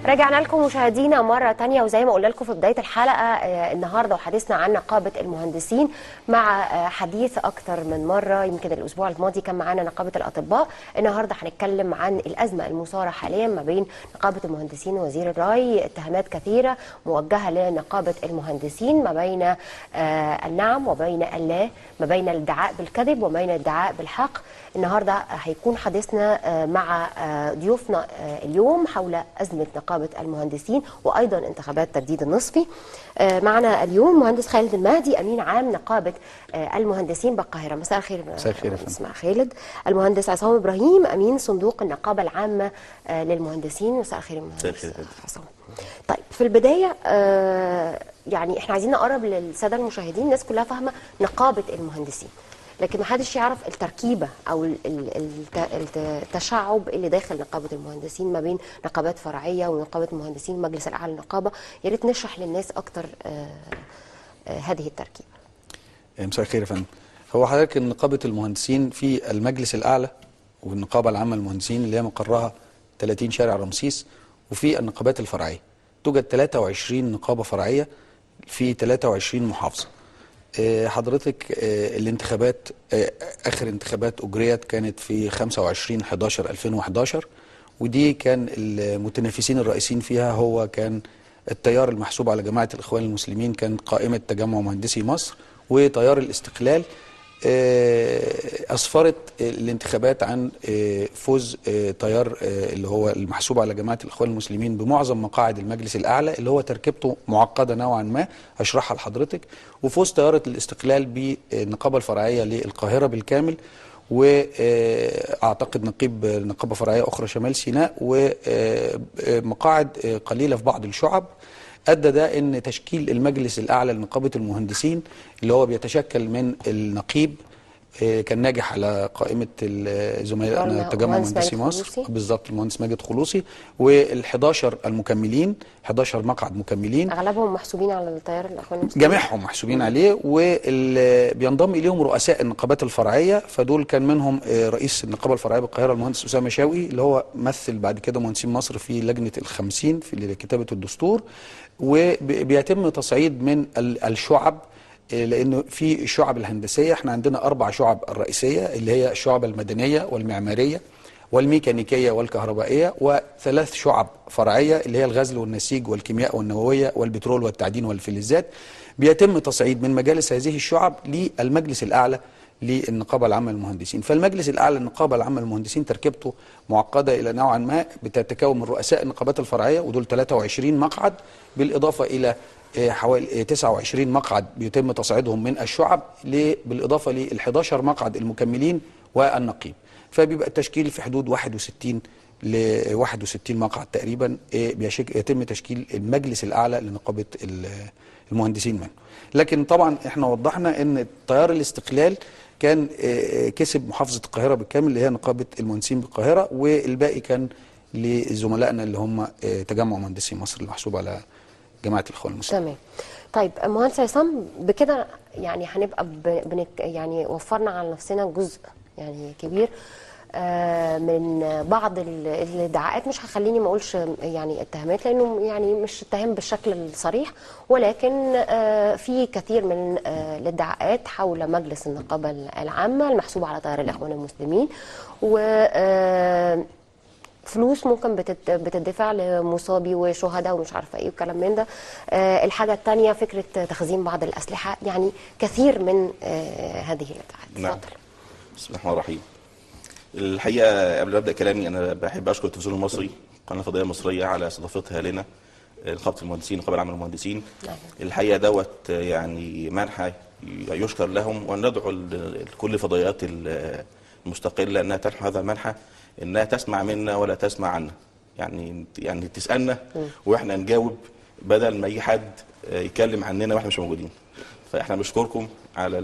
رجعنا لكم مشاهدينا مرة تانية، وزي ما قلنا لكم في بداية الحلقة النهاردة وحديثنا عن نقابة المهندسين مع حديث أكتر من مرة. يمكن الأسبوع الماضي كان معانا نقابة الأطباء، النهاردة هنتكلم عن الأزمة المثارة حاليا ما بين نقابة المهندسين ووزير الري. اتهامات كثيرة موجهة لنقابة المهندسين ما بين النعم وبين اللا، ما بين الادعاء بالكذب وما بين الادعاء بالحق. النهاردة هيكون حديثنا مع ضيوفنا اليوم حول أزمة نقابة المهندسين وأيضا انتخابات تجديد النصفي. معنا اليوم مهندس خالد المهدي أمين عام نقابة المهندسين بالقاهرة. مساء الخير. مساء الخير. اسمع خالد. المهندس عصام إبراهيم أمين صندوق النقابة العامة للمهندسين. مساء الخير. مساء الخير عصام. طيب في البداية يعني احنا عايزين نقرب للسادة المشاهدين، الناس كلها فاهمة نقابة المهندسين، لكن ما حدش يعرف التركيبة أو التشعب اللي داخل نقابة المهندسين ما بين نقابات فرعية ونقابة المهندسين ومجلس الأعلى للنقابة. يا ريت نشرح للناس أكتر هذه التركيبة. مساء الخير يا فندم. هو حضرتك نقابة المهندسين في المجلس الأعلى والنقابة العامة للمهندسين اللي هي مقرها 30 شارع رمسيس، وفي النقابات الفرعية توجد 23 نقابة فرعية في 23 محافظة. حضرتك الانتخابات اخر انتخابات اجريت كانت في 25/11/2011، ودي كان المتنافسين الرئيسيين فيها هو كان التيار المحسوب على جماعة الإخوان المسلمين، كان قائمة تجمع مهندسي مصر، وتيار الاستقلال. أسفرت الانتخابات عن فوز تيار اللي هو المحسوب على جماعة الإخوان المسلمين بمعظم مقاعد المجلس الأعلى، اللي هو تركيبته معقدة نوعا ما هشرحها لحضرتك، وفوز تيار الاستقلال بالنقابة الفرعية للقاهرة بالكامل، وأعتقد نقابة فرعية أخرى شمال سيناء، ومقاعد قليلة في بعض الشعب. أدى ده أن تشكيل المجلس الأعلى لنقابة المهندسين اللي هو بيتشكل من النقيب كان ناجح على قائمة زملائنا تجمع مهندسي مصر، بالظبط المهندس ماجد خلوصي، وال11 المكملين، 11 مقعد مكملين اغلبهم محسوبين على التيار الاخواني المسلمين، جميعهم محسوبين عليه، وبينضم اليهم رؤساء النقابات الفرعيه. فدول كان منهم رئيس النقابه الفرعيه بالقاهره المهندس اسامه شوقي، اللي هو مثل بعد كده مهندسين مصر في لجنه ال50 في كتابه الدستور. وبيتم تصعيد من الشعب، لأنه في الشعب الهندسية احنا عندنا 4 شعب الرئيسية اللي هي الشعب المدنية والمعمارية والميكانيكية والكهربائية، و3 شعب فرعية اللي هي الغزل والنسيج والكيمياء والنووية والبترول والتعدين والفلزات. بيتم تصعيد من مجالس هذه الشعب للمجلس الأعلى للنقابة العامة للمهندسين. فالمجلس الأعلى للنقابة العامة للمهندسين تركيبته معقدة إلى نوعا ما، بتتكون من رؤساء النقابات الفرعية ودول 23 مقعد، بالإضافة إلى حوالي 29 مقعد بيتم تصعيدهم من الشعب، بالإضافة لل11 مقعد المكملين والنقيب. فبيبقى التشكيل في حدود 61 ل 61 مقعد تقريبا يتم تشكيل المجلس الأعلى لنقابة المهندسين منه. لكن طبعا احنا وضحنا ان تيار الاستقلال كان كسب محافظة القاهرة بالكامل اللي هي نقابة المهندسين بالقاهرة، والباقي كان لزملائنا اللي هم تجمع مهندسي مصر المحسوب على جماعة الإخوان المسلمين. تمام. طيب مهندس عصام، بكده يعني هنبقى يعني وفرنا على نفسنا جزء يعني كبير من بعض الادعاءات. مش هخليني ما اقولش يعني اتهامات، لانه يعني مش اتهام بالشكل الصريح، ولكن في كثير من الادعاءات حول مجلس النقابه العامه المحسوب على تيار الاخوان المسلمين، و فلوس ممكن بتدفع لمصابي وشهداء ومش عارفه ايه والكلام من ده. الحاجه الثانيه فكره تخزين بعض الاسلحه، يعني كثير من هذه الادعاءات. نعم. اتفضل. بسم الله الرحمن الرحيم. الحقيقه قبل ما ابدا كلامي انا بحب اشكر التلفزيون المصري، قناه فضائيه مصريه، على استضافتها لنا نقابه المهندسين، النقابه العامه للمهندسين. الحقيقه دوت يعني منحى يشكر لهم، وندعو لكل فضائيات المستقله انها تلحق هذا المنحى، انها تسمع منا ولا تسمع عنا، يعني تسالنا واحنا نجاوب، بدل ما اي حد يتكلم عننا واحنا مش موجودين. فاحنا بنشكركم على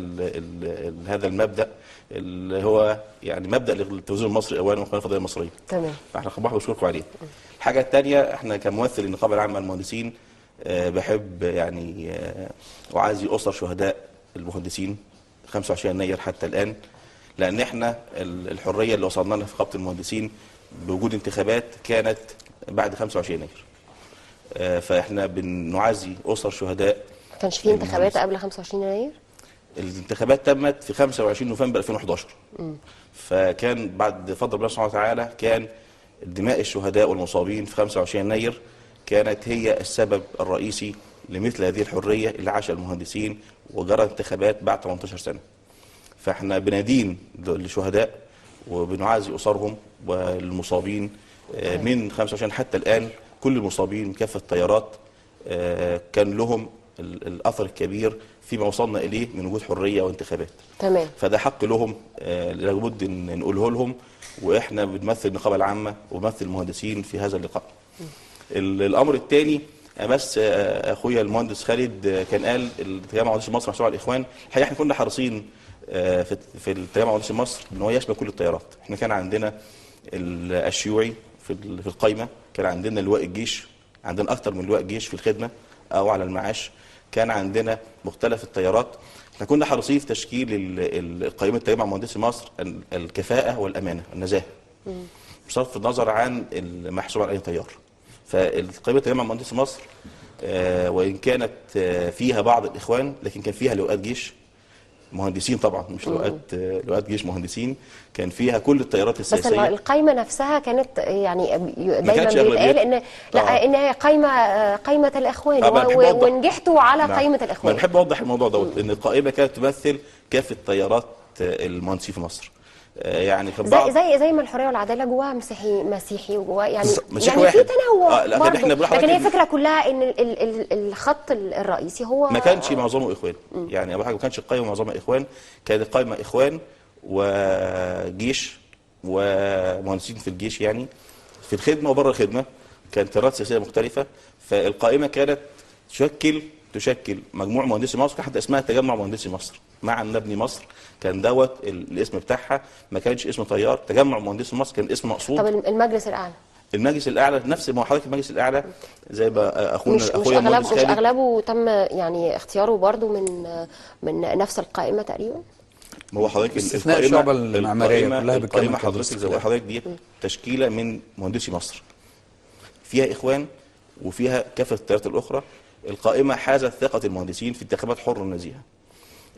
هذا المبدا اللي هو يعني مبدا للتلفزيون المصري اولا وقناه الفضائيه المصريه. تمام. فاحنا بنشكركم عليه. الحاجه الثانيه، احنا كممثل النقابه العامه للمهندسين بحب يعني اعزي اسر شهداء المهندسين 25 يناير حتى الان، لان احنا الحريه اللي وصلنا لها في نقابه المهندسين بوجود انتخابات كانت بعد 25 يناير. فاحنا بنعزي اسر شهداء. ما كانش في انتخابات قبل 25 يناير؟ الانتخابات تمت في 25 نوفمبر 2011. فكان بعد فضل الله سبحانه وتعالى كان دماء الشهداء والمصابين في 25 يناير كانت هي السبب الرئيسي لمثل هذه الحريه اللي عاشها المهندسين، وجرى انتخابات بعد 18 سنه. فاحنا بندين للشهداء وبنعزي اسرهم والمصابين من 25 حتى الان. كل المصابين من كافه التيارات كان لهم الاثر الكبير فيما وصلنا اليه من وجود حريه وانتخابات. تمام. فده حق لهم لابد ان نقوله لهم، واحنا بنمثل النقابه العامه وبنمثل المهندسين في هذا اللقاء. الامر الثاني، بس اخويا المهندس خالد كان قال التجمع مهندسي مصر محسوب على الاخوان. الحقيقه احنا كنا حريصين في التجمع مهندسي مصر ان هو يشمل كل التيارات. احنا كان عندنا الشيوعي في القايمه، كان عندنا لواء الجيش، عندنا اكثر من لواء جيش في الخدمه او على المعاش، كان عندنا مختلف التيارات. احنا كنا حريصين في تشكيل قائمه تجمع مهندسي مصر الكفاءه والامانه والنزاهه بصرف النظر عن المحسوب على اي تيار. فالقائمه تجمع مهندسي مصر وان كانت فيها بعض الاخوان، لكن كان فيها لواءات جيش مهندسين طبعا، مش لواءات جيش مهندسين، كان فيها كل التيارات السياسيه. بس القايمه نفسها كانت يعني دايما بيتقال ان لا ان هي قايمه الاخوان ونجحتوا على قايمه الاخوان. انا بحب اوضح الموضوع دوت ان القائمه كانت تمثل كافه تيارات المهندسين في مصر. يعني في بعض زي ما الحريه والعداله جواها مسيحي وجواها يعني واحد. في تنوع لكن هي الفكره كلها ان الخط الرئيسي هو ما كانش معظمه اخوان. يعني اول حاجه ما كانش القائمه معظمها اخوان، كانت القائمه اخوان وجيش ومهندسين في الجيش، يعني في الخدمه وبره الخدمه كانت تيارات سياسيه مختلفه. فالقائمه كانت تشكل مجموع مهندسي مصر، حتى اسمها تجمع مهندسي مصر مع نبني مصر. كان دوت الاسم بتاعها، ما كانش اسم تيار. تجمع مهندسي مصر كان اسم مقصود. طب المجلس الاعلى؟ المجلس الاعلى نفس ما حضرتك المجلس الاعلى زي ما اخويا المهندس خالد، مش اغلبه تم يعني اختياره برضو من نفس القائمه تقريبا. ما هو حضرتك استثناء الشعبه المعماريه كلها القائمه حضرتك زي حضرتك دي تشكيله من مهندسي مصر، فيها اخوان وفيها كافه التيارات الاخرى. القائمه حازت ثقه المهندسين في انتخابات حره ونزيهه.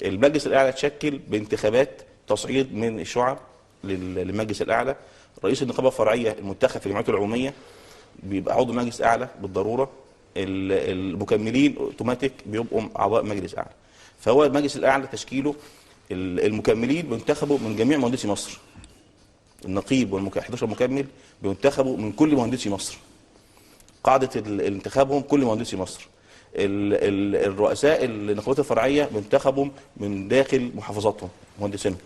المجلس الاعلى تشكل بانتخابات تصعيد من الشعب للمجلس الاعلى. رئيس النقابه الفرعيه المنتخب في الجمعيات العموميه بيبقى عضو مجلس اعلى بالضروره. المكملين اوتوماتيك بيبقوا اعضاء مجلس اعلى. فهو المجلس الاعلى تشكيله المكملين بينتخبوا من جميع مهندسي مصر. النقيب وال11 مكمل بينتخبوا من كل مهندسي مصر. قاعده انتخابهم كل مهندسي مصر. الرؤساء النقابات الفرعيه بينتخبوا من داخل محافظاتهم مهندسينهم.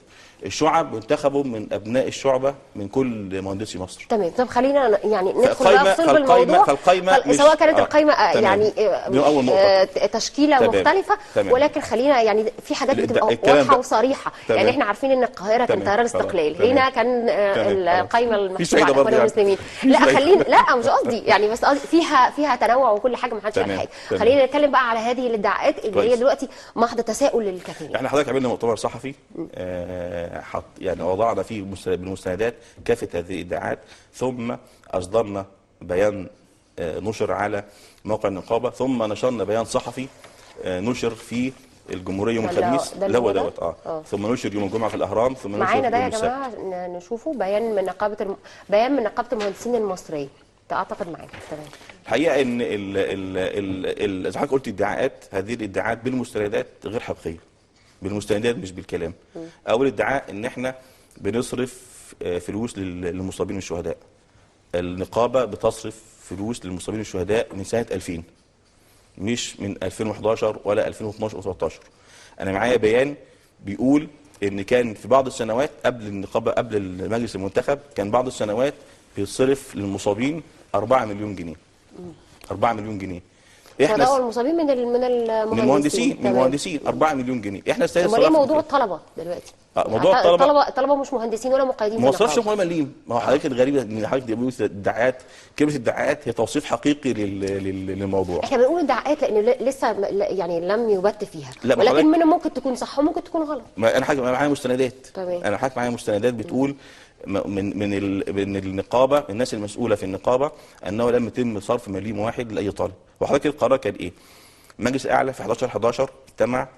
الشعب بينتخبوا من ابناء الشعبه من كل مهندسي مصر. تمام. طب خلينا يعني ندخل بقى في صلب الموضوع. سواء كانت القائمه يعني تشكيله مختلفه، ولكن خلينا يعني في حاجات بتبقى واضحه وصريحه. يعني احنا عارفين ان القاهره كان تيار الاستقلال، هنا كان القائمه المحسوبه على الاخوان المسلمين. لا خلينا، لا مش قصدي يعني، بس قصدي فيها تنوع وكل حاجه، ما حدش قال حاجه. خلينا نتكلم بقى على هذه الادعاءات اللي هي دلوقتي محض تساؤل للكثير. احنا حضرتك عملنا مؤتمر صحفي يعني وضعنا فيه بالمستندات كافه هذه الادعاءات، ثم اصدرنا بيان نشر على موقع النقابه، ثم نشرنا بيان صحفي نشر في الجمهوريه يوم الخميس اللي هو دوت ثم نشر يوم الجمعه في الاهرام، ثم نشر معانا ده يا جماعه نشوفه بيان من نقابه المهندسين المصريه. اعتقد معانا تمام. الحقيقه ان زي ما قلت ادعاءات، هذه الادعاءات بالمستندات غير حقيقيه. بالمستندات مش بالكلام. اول ادعاء ان احنا بنصرف فلوس للمصابين والشهداء. النقابه بتصرف فلوس للمصابين والشهداء من سنه 2000، مش من 2011 ولا 2012 و13. انا معايا بيان بيقول ان كان في بعض السنوات قبل النقابه، قبل المجلس المنتخب، كان بعض السنوات بيتصرف للمصابين 4 مليون جنيه. 4 مليون جنيه. احنا المصابين من المهندسين 4 مليون جنيه. احنا ايه موضوع الطلبه دلوقتي؟ موضوع الطلبه مش مهندسين ولا مقيدين. ما وصلش مهمه ليهم. ما هو حضرتك الغريبه ان حضرتك بتقول ادعاءات، كلمه ادعاءات هي توصيف حقيقي للموضوع. احنا بنقول ادعاءات لان لسه يعني لم يبت فيها، ولكن منها ممكن تكون صح وممكن تكون غلط. ما انا حاجه معايا مستندات. تمام. انا حاجه معايا مستندات بتقول من النقابه، الناس المسؤوله في النقابه، انه لم يتم صرف مليم واحد لاي طالب. وحضرتك القرار كان ايه؟ المجلس الاعلى في 11/11 اجتمع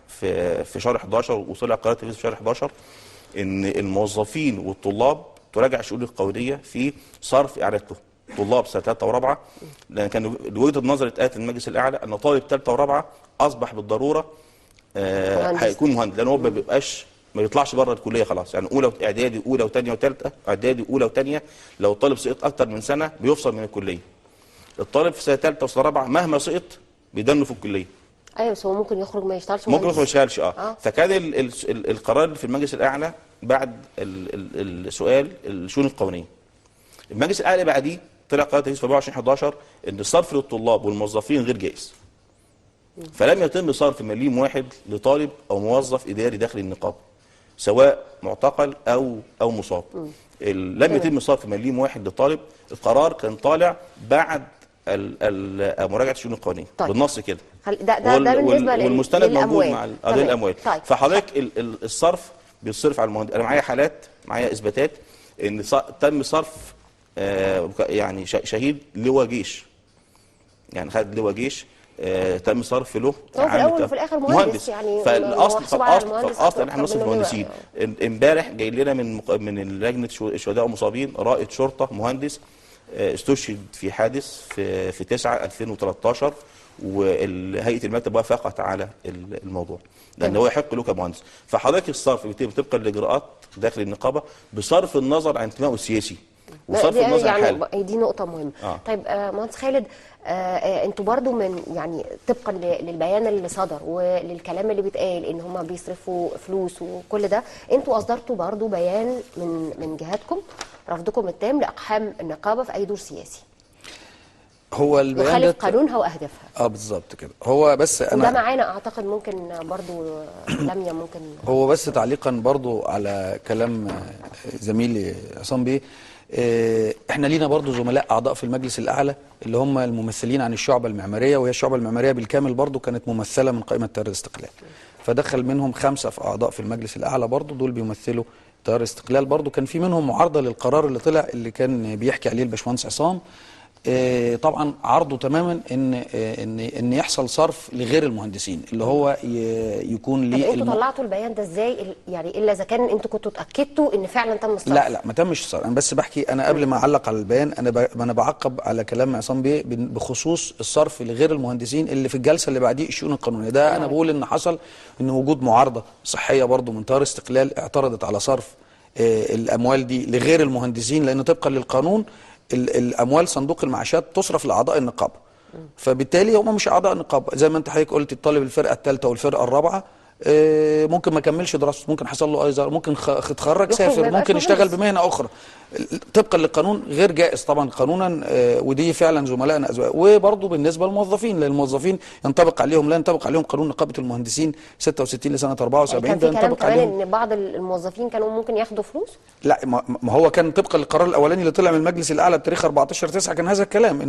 في شهر 11 وطلع قرار تنفيذ في شهر 11 ان الموظفين والطلاب تراجع الشؤون القانونيه في صرف اعانته. طلاب سنه ثالثه ورابعه، لان كان وجهه النظر اتقالت للمجلس الاعلى ان طالب ثالثه ورابعه اصبح بالضروره هيكون مهندس، لان هو ما بيطلعش بره الكليه خلاص. يعني اولى اعدادي، اولى وثانيه وثالثه اعدادي، اولى وثانيه، لو الطالب سقط اكتر من سنه بيفصل من الكليه. الطالب في سنه ثالثه وسنه رابعه مهما سقط بيدنه في الكليه. ايوه بس هو ممكن يخرج ما يشتغلش، ممكن يخرج ما يشتغلش. فكان القرار في المجلس الاعلى بعد السؤال الشؤون القانونيه. المجلس الاعلى بعديه طلع قرار تنفيذ في 24/11 ان الصرف للطلاب والموظفين غير جائز. فلم يتم صرف مليم واحد لطالب او موظف اداري داخل النقابه، سواء معتقل او مصاب. لم يتم صرف مليم واحد لطالب. القرار كان طالع بعد مراجعه الشؤون القانونيه. طيب. بالنص كده. ده بالنسبه والمستند موجود مع للاموال. طيب. فحضرتك الصرف بيتصرف على المهندس. انا معايا حالات، معايا اثباتات ان تم صرف يعني شهيد لواء جيش، يعني خد لواء جيش تم صرف له. هو في الاول وفي الاخر مهندس يعني. فالاصل احنا نصف مهندسين. امبارح جاي لنا من لجنه الشهداء والمصابين رائد شرطه مهندس استشهد في حادث في 9/2013، وهيئه المكتب وافقت على الموضوع لان هو يحق له كمهندس. فحضرتك الصرف بيتم طبقا لاجراءات داخل النقابه بصرف النظر عن انتمائه السياسي وصرف النظر عن حاله. يعني دي نقطه مهمه. طيب مهندس خالد، انتوا برضو من يعني طبقا للبيان اللي صدر وللكلام اللي بيتقال ان هم بيصرفوا فلوس وكل ده، انتوا اصدرتوا برضو بيان من جهاتكم رفضكم التام لاقحام النقابه في اي دور سياسي. هو البيان يخالف قانونها واهدافها. بالظبط كده. هو بس انا وده معانا اعتقد ممكن برضو لميا ممكن. هو بس تعليقا برضو على كلام زميلي عصام بيه، احنا لينا برضو زملاء اعضاء في المجلس الاعلى اللي هم الممثلين عن الشعبه المعماريه، وهي الشعبه المعماريه بالكامل برضو كانت ممثله من قائمه تيار الاستقلال. فدخل منهم 5 في اعضاء في المجلس الاعلى برضو، دول بيمثلوا تيار الاستقلال. برضو كان في منهم معارضه للقرار اللي طلع اللي كان بيحكي عليه الباشمهندس عصام. طبعا عرضه تماما ان يحصل صرف لغير المهندسين اللي هو يكون ليه. انتوا طلعتوا البيان ده ازاي يعني الا اذا كان انتوا كنتوا اتاكدتوا ان فعلا تم الصرف؟ لا ما تمش الصرف. انا بس بحكي، انا قبل ما اعلق على البيان انا بعقب على كلام عصام بيه بخصوص الصرف لغير المهندسين اللي في الجلسه اللي بعديه الشؤون القانونيه. ده انا بقول ان حصل ان وجود معارضه صحيه برضو من تيار استقلال اعترضت على صرف الاموال دي لغير المهندسين، لان طبقا للقانون الاموال صندوق المعاشات تصرف لاعضاء النقابه. فبالتالي هم مش اعضاء النقابه. زي ما انت حضرتك قلت، الطالب الفرقه الثالثه والفرقه الرابعه ممكن ما كملش دراسته، ممكن حصل له ايزار، ممكن اتخرج سافر، ممكن يشتغل بمهنه اخرى طبقا للقانون غير جائز طبعا قانونا. ودي فعلا زملائنا أزواج. وبرضه بالنسبه للموظفين، لان الموظفين ينطبق عليهم، لا ينطبق عليهم قانون نقابه المهندسين 66 لسنه 74. يعني كان في كلام كمان ان بعض الموظفين كانوا ممكن ياخدوا فلوس؟ لا ما هو كان طبقا للقرار الاولاني اللي طلع من المجلس الاعلى بتاريخ 14/9 كان هذا الكلام،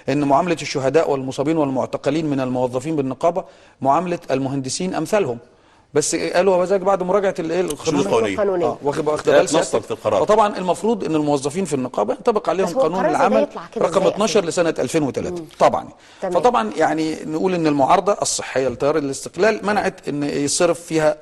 ان معامله الشهداء والمصابين والمعتقلين من الموظفين بالنقابه معامله المهندسين امثالهم. بس قالوا وذلك بعد مراجعه القانونيه. واخد بال سيادتك في القرار. وطبعا المفروض ان الموظفين في النقابه ينطبق عليهم قانون العمل رقم 12 لسنه 2003 طبعا. فطبعا يعني نقول ان المعارضه الصحيه لتيار الاستقلال منعت ان يصرف فيها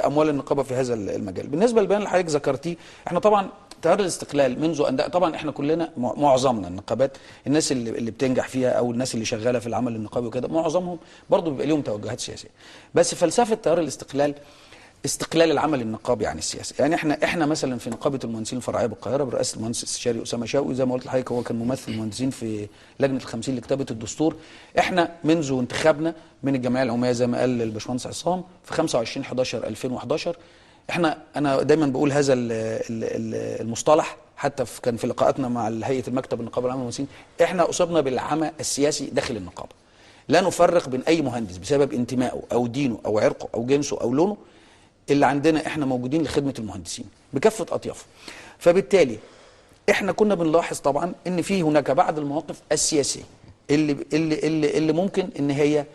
اموال النقابه في هذا المجال. بالنسبه للبيان اللي حضرتك ذكرتيه، احنا طبعا تيار الاستقلال منذ ان طبعا احنا كلنا معظمنا النقابات، الناس اللي بتنجح فيها او الناس اللي شغاله في العمل النقابي وكده معظمهم برضه بيبقى لهم توجهات سياسيه. بس فلسفه تيار الاستقلال استقلال العمل النقابي عن السياسه. يعني احنا مثلا في نقابه المهندسين الفرعيه بالقاهره برئاسه المهندس الاستشاري اسامه شوقي، زي ما قلت لحضرتك هو كان ممثل المهندسين في لجنه ال50 لكتابه الدستور. احنا منذ انتخابنا من الجمعيه العموميه زي ما قال الباشمهندس عصام في 25/11/2011 انا دايما بقول هذا المصطلح، حتى كان في لقاءاتنا مع هيئه المكتب النقابه العامه للمهندسين، احنا اصبنا بالعمى السياسي داخل النقابه. لا نفرق بين اي مهندس بسبب انتمائه او دينه او عرقه او جنسه او لونه. اللي عندنا احنا موجودين لخدمه المهندسين بكافه اطيافهم. فبالتالي احنا كنا بنلاحظ طبعا ان في هناك بعض المواقف السياسيه اللي ممكن ان هي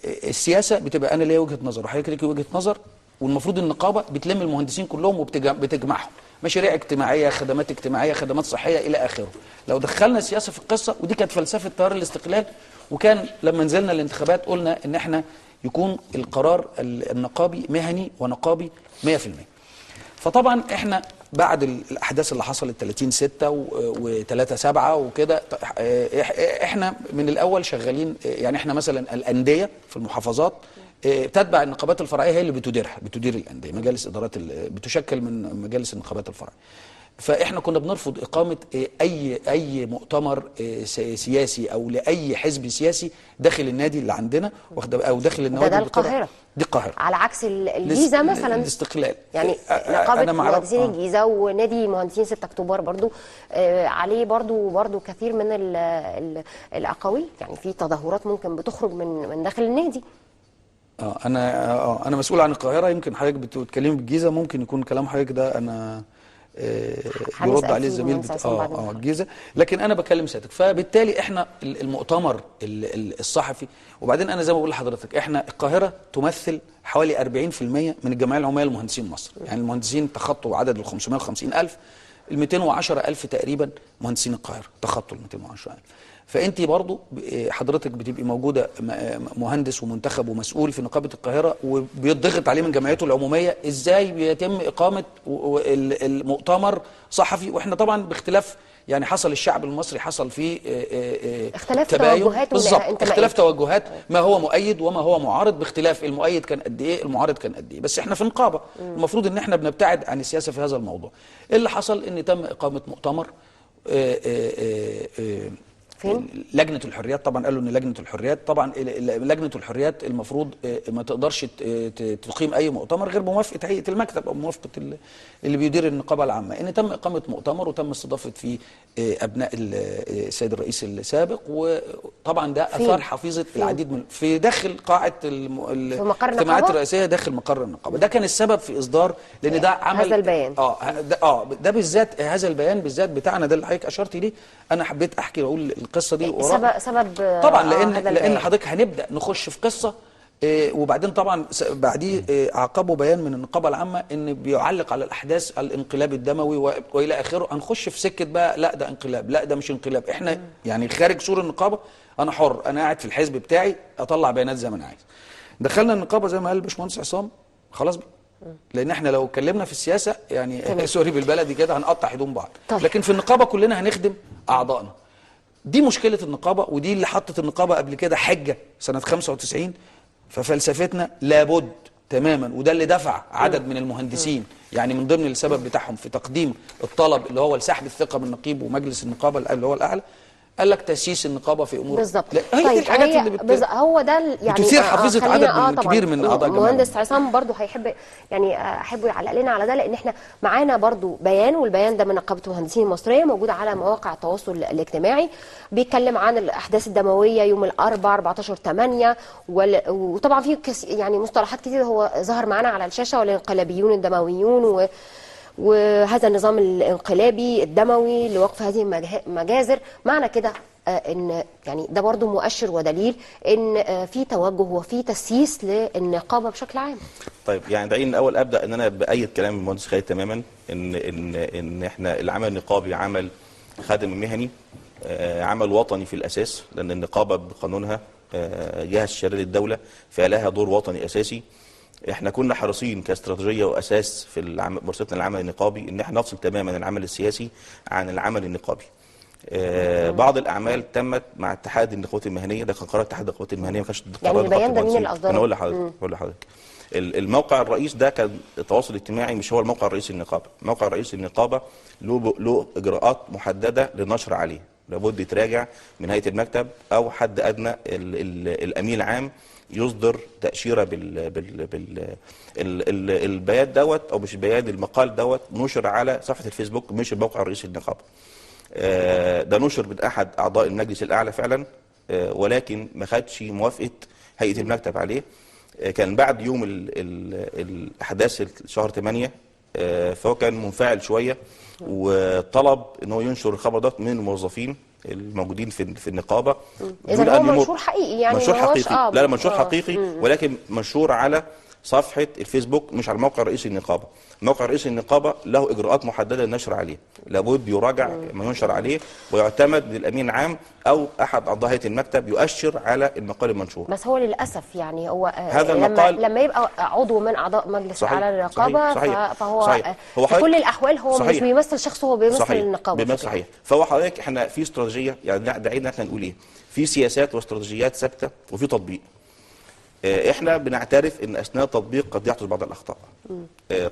السياسه بتبقى انا ليا وجهه نظر وحضرتك ليك وجهه نظر، والمفروض النقابه بتلم المهندسين كلهم وبتجمعهم، مشاريع اجتماعيه، خدمات اجتماعيه، خدمات صحيه الى اخره. لو دخلنا السياسه في القصه، ودي كانت فلسفه تيار الاستقلال، وكان لما نزلنا الانتخابات قلنا ان احنا يكون القرار النقابي مهني ونقابي 100%. فطبعا احنا بعد الاحداث اللي حصلت 30/6 و3/7 وكده، احنا من الاول شغالين، يعني احنا مثلا الانديه في المحافظات تتبع النقابات الفرعيه، هي اللي بتدير الانديه، مجالس ادارات بتشكل من مجالس النقابات الفرعيه. فاحنا كنا بنرفض اقامه اي مؤتمر سياسي او لاي حزب سياسي داخل النادي اللي عندنا او داخل النوادي. ده القاهره، دي القاهره، على عكس الجيزه مثلا الاستقلال. يعني نقابه مهندسين الجيزه ونادي مهندسين 6 اكتوبر برضو عليه برضو كثير من الاقاويل، يعني في تظاهرات ممكن بتخرج من داخل النادي. انا مسؤول عن القاهره، يمكن حضرتك بتتكلمي بالجيزه، ممكن يكون كلام حضرتك ده انا يرد عليه الزميل الجيزه، لكن انا بكلم سيادتك. فبالتالي احنا المؤتمر الصحفي، وبعدين انا زي ما بقول لحضرتك احنا القاهره تمثل حوالي 40% من الجمعيه العموميه لمهندسين مصر، يعني المهندسين تخطوا عدد ال 550,000، ال 210,000 تقريبا مهندسين القاهره تخطوا ال 210,000. فانت برضو حضرتك بتبقي موجوده مهندس ومنتخب ومسؤول في نقابه القاهره، وبيضغط عليه من جمعيته العموميه ازاي بيتم اقامه المؤتمر صحفي. واحنا طبعا باختلاف، يعني حصل الشعب المصري حصل فيه اختلاف توجهات، بالظبط، اختلاف توجهات، ما هو مؤيد وما هو معارض، باختلاف المؤيد كان قد ايه، المعارض كان قد ايه. بس احنا في نقابه المفروض ان احنا بنبتعد عن السياسه في هذا الموضوع. اللي حصل ان تم اقامه مؤتمر فين؟ لجنه الحريات. طبعا قالوا ان لجنه الحريات، طبعا لجنه الحريات المفروض ما تقدرش تقيم اي مؤتمر غير بموافقه هيئه المكتب او موافقه اللي بيدير النقابه العامه. ان تم اقامه مؤتمر وتم استضافه فيه ابناء السيد الرئيس السابق، وطبعا ده اثار حفيظه العديد من في داخل قاعه الاجتماعات الرئيسيه داخل مقر النقابه. ده كان السبب في اصدار، لان ده عمل هذا البيان. ده بالذات، هذا البيان بالذات بتاعنا ده اللي حضرتك اشرتي ليه، انا حبيت احكي واقول القصه دي سبب طبعا لان حضرتك هنبدا نخش في قصه، وبعدين طبعا بعديه عقبه بيان من النقابه العامه ان بيعلق على الاحداث الانقلاب الدموي والى اخره. هنخش في سكه بقى، لا ده انقلاب، لا ده مش انقلاب، احنا يعني خارج سور النقابه، انا حر، انا قاعد في الحزب بتاعي اطلع بيانات زي ما انا عايز. دخلنا النقابه زي ما قال الباشمهندس عصام، خلاص بقى، لان احنا لو اتكلمنا في السياسه يعني سوري بالبلدي كده هنقطع هدوم بعض. لكن في النقابه كلنا هنخدم اعضائنا. دي مشكله النقابه، ودي اللي حطت النقابه قبل كده حجه سنه 95. ففلسفتنا لابد تماما، وده اللي دفع عدد من المهندسين، يعني من ضمن السبب بتاعهم في تقديم الطلب اللي هو لسحب الثقه من النقيب ومجلس النقابه اللي هو الاعلى، قال لك تسييس النقابه في امور بالظبط. هي دي الحاجات اللي هو ده يعني بتثير حفيظه عدد كبير من اعضاء الجمعيه. المهندس عصام برضو هيحب، يعني احب يعلق لنا على ده، لان احنا معانا برضو بيان، والبيان ده من نقابه المهندسين المصريه موجود على مواقع التواصل الاجتماعي، بيتكلم عن الاحداث الدمويه يوم الاربعاء 14/8، وطبعا في يعني مصطلحات كتير هو ظهر معانا على الشاشه، والانقلابيون الدمويون وهذا النظام الانقلابي الدموي لوقف هذه المجازر. معنى كده ان يعني ده برضو مؤشر ودليل ان في توجه وفي تسييس للنقابه بشكل عام. طيب يعني دعيني الاول ابدا ان انا بايد كلام المهندس خالد تماما، ان احنا العمل النقابي عمل خدمي مهني، عمل وطني في الاساس، لان النقابه بقانونها جهه استشاريه للدوله، فلها دور وطني اساسي. احنا كنا حريصين كاستراتيجيه واساس في ممارستنا العمل النقابي ان احنا نفصل تماما العمل السياسي عن العمل النقابي. بعض الاعمال تمت مع اتحاد النقابات المهنيه، ده كان قرار اتحاد النقابات المهنيه، ما كانش يعني البيان ده مين اللي اصدره؟ انا اقول لحضرتك الموقع الرئيس ده كان التواصل الاجتماعي، مش هو الموقع الرئيسي للنقابه. الموقع الرئيسي للنقابه له اجراءات محدده للنشر عليه، لابد يتراجع من هيئه المكتب او حد ادنى الامين العام يصدر تاشيره البيان دوت، او مش البيان، المقال دوت نشر على صفحه الفيسبوك، مش الموقع الرئيسي للنقابه. ده نشر من احد اعضاء المجلس الاعلى فعلا، ولكن ما خدش موافقه هيئه المكتب عليه. كان بعد يوم الاحداث شهر 8، فهو كان منفعل شويه وطلب ان هو ينشر الخبر ده من الموظفين الموجودين في النقابه. اذا هو منشور حقيقي يعني منشور حقيقي. لا منشور آه. حقيقي، ولكن منشور على صفحه الفيسبوك مش على الموقع الرئيسي للنقابه. موقع رئيس النقابه له اجراءات محدده للنشر عليه، لابد يراجع ما ينشر عليه ويعتمد من الامين العام او احد اعضاء هيئه المكتب يؤشر على المقال المنشور. بس هو للاسف يعني هو هذا المقال لما يبقى عضو من اعضاء مجلس على الرقابه فهو صحيح. في كل الاحوال هو صحيح. مش بيمثل شخص، هو بيمثل صحيح. النقابه. صحيح. فهو حضرتك احنا في استراتيجيه، يعني دعينا احنا نقول ايه، في سياسات واستراتيجيات ثابته وفي تطبيق. احنا بنعترف ان اثناء التطبيق قد يحدث بعض الاخطاء.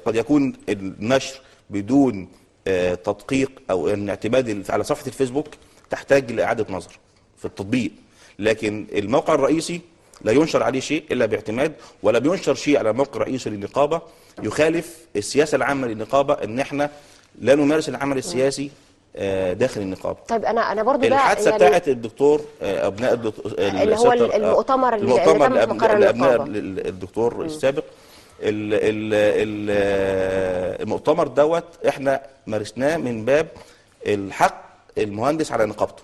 قد يكون النشر بدون تدقيق او ان اعتماد على صفحه الفيسبوك تحتاج لاعاده نظر في التطبيق، لكن الموقع الرئيسي لا ينشر عليه شيء الا باعتماد، ولا بينشر شيء على الموقع الرئيسي للنقابه يخالف السياسه العامه للنقابه ان احنا لا نمارس العمل السياسي داخل النقابه. طيب انا برضو الحادثه يعني بتاعت الدكتور ابناء اللي هو المؤتمر اللي تم في مقر لابناء النقابه الدكتور السابق، المؤتمر دوت احنا مارسناه من باب الحق المهندس على نقابته،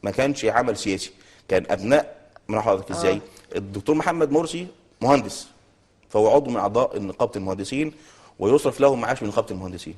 ما كانش عمل سياسي، كان ابناء من حضرتك ازاي. الدكتور محمد مرسي مهندس، فهو عضو من اعضاء نقابه المهندسين ويصرف له معاش من نقابه المهندسين.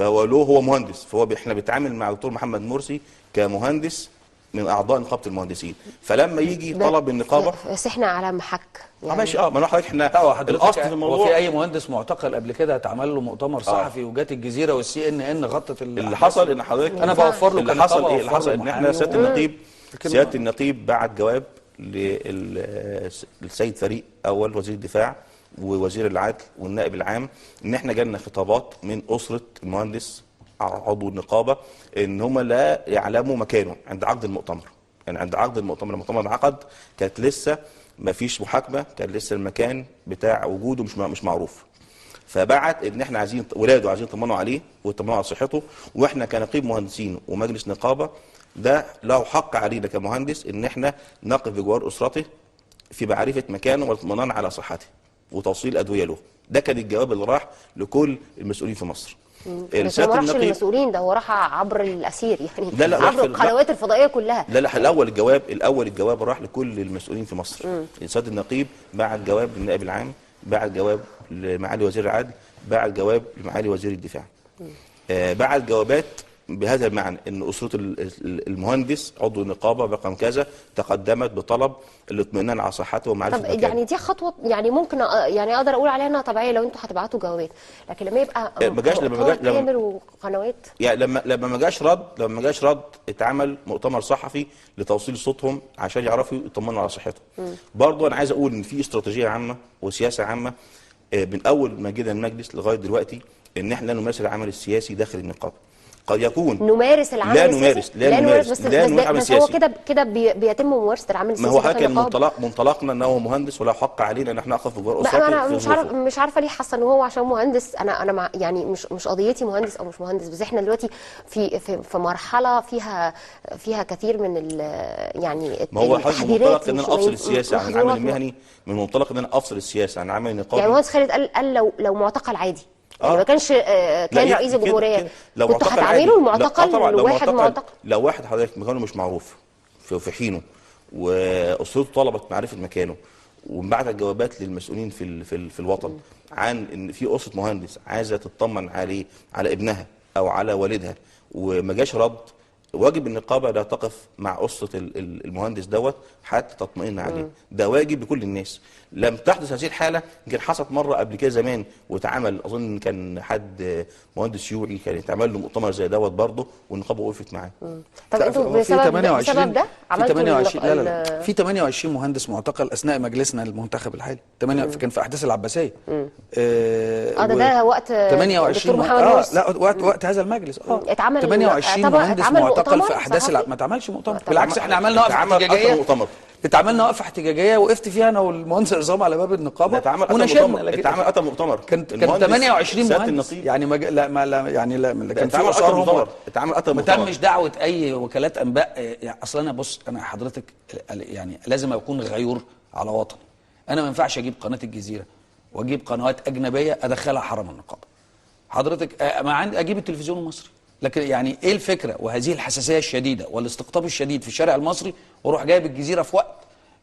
هو مهندس، احنا بنتعامل مع الدكتور محمد مرسي كمهندس من اعضاء نقابه المهندسين، فلما يجي طلب النقابه بس احنا على محك يعني ماشي. ما انا حضرتك احنا الاصل في الموضوع. وفي اي مهندس معتقل قبل كده اتعمل له مؤتمر صحفي وجات الجزيره والسي ان ان غطت اللي حصل ان حضرتك انا بوفر له اللي حصل ايه؟ اللي حصل ان احنا سياده النقيب بعت جواب للسيد فريق اول وزير الدفاع ووزير العدل والنائب العام ان احنا جالنا خطابات من اسره المهندس عضو النقابه ان هم لا يعلموا مكانه عند عقد المؤتمر. يعني عند عقد المؤتمر، المؤتمر انعقد كانت لسه ما فيش محاكمه، كان لسه المكان بتاع وجوده مش معروف. فبعت ان احنا عايزين ولاده عايزين يطمنوا عليه ويطمنوا على صحته، واحنا كنقيب مهندسين ومجلس نقابه ده له حق علينا كمهندس ان احنا نقف بجوار اسرته في معرفه مكانه والاطمئنان على صحته وتوصيل ادويه له. ده كان الجواب اللي راح لكل المسؤولين في مصر. بس هو ما راحش للمسؤولين، ده هو راح عبر الاسير يعني. لا عبر القنوات الفضائيه كلها. لا الاول الجواب راح لكل المسؤولين في مصر. سياده النقيب بعت جواب للنائب العام، بعت جواب لمعالي وزير العدل، بعت جواب لمعالي وزير الدفاع. بعت جوابات بهذا المعنى ان اسره المهندس عضو النقابه رقم كذا تقدمت بطلب الاطمئنان على صحته ومعرفه مكانه. يعني دي خطوه يعني ممكن يعني اقدر اقول عليها انها طبيعيه لو انتوا هتبعتوا جوابات، لكن لما يبقى كامل وقنوات يعني لما ما جاش رد اتعمل مؤتمر صحفي لتوصيل صوتهم عشان يعرفوا يطمنوا على صحتهم. برضه انا عايز اقول ان في استراتيجيه عامه وسياسه عامه من اول ما جينا المجلس لغايه دلوقتي ان احنا لا نمارس العمل السياسي داخل النقابه. قد يكون نمارس العمل السياسي، لا نمارس بس هو كده بيتم ممارسه العمل السياسي. ما هو كان منطلقنا ان هو مهندس ولا حق علينا ان احنا نقف بجوار اسرته. انا مش عارفه ليه حاسه ان هو عشان مهندس. انا يعني مش قضيتي مهندس او مش مهندس، بس احنا دلوقتي في مرحله فيها كثير من يعني ما هو التحذيرات. من منطلق ان انا افصل السياسه عن العمل المهني، من منطلق ان انا افصل السياسه عن العمل النقابي. يعني مهندس خالد قال لو معتقل عادي يعني ما كانش كان رئيس الجمهوريه كنت هتعامله المعتقل واحد معتقل. لو واحد حضرتك مكانه مش معروف في حينه واسرته طلبت معرفه مكانه وبعتت جوابات للمسؤولين في الوطن عن ان في اسره مهندس عايزه تطمن عليه على ابنها او على والدها وما جاش رد، واجب النقابه لا تقف مع اسره المهندس دوت حتى تطمئن عليه. ده واجب لكل الناس. لم تحدث هذه الحاله، يمكن حصلت مره قبل كده زمان واتعمل، اظن كان حد مهندس شيوعي كان يتعمل له مؤتمر زي دوت برضه والنقابه وقفت معاه. طب انتوا بسبب ده عملتوا 28 لا في 28 مهندس معتقل اثناء مجلسنا المنتخب الحالي. كان في احداث العباسيه. ده وقت 28 لا وقت هذا المجلس اتعمل 28 مهندس معتقل في احداث ما اتعملش مؤتمر. بالعكس احنا عملنا وقفه احتجاجيه. اتعملنا وقفه احتجاجيه وقفت فيها انا والمهندس عصام على باب النقابه ونشرنا. اتعمل اكتر مؤتمر كان 28 مهندس يعني لا كان في اسرهم. اتعمل اكتر ما تمش دعوه اي وكالات انباء. يعني اصلا انا بص، انا حضرتك يعني لازم اكون غيور على وطني. انا ما ينفعش اجيب قناه الجزيره واجيب قنوات اجنبيه ادخلها حرم النقابه. حضرتك ما عندي اجيب التلفزيون المصري، لكن يعني ايه الفكره وهذه الحساسيه الشديده والاستقطاب الشديد في الشارع المصري واروح جايب الجزيره في وقت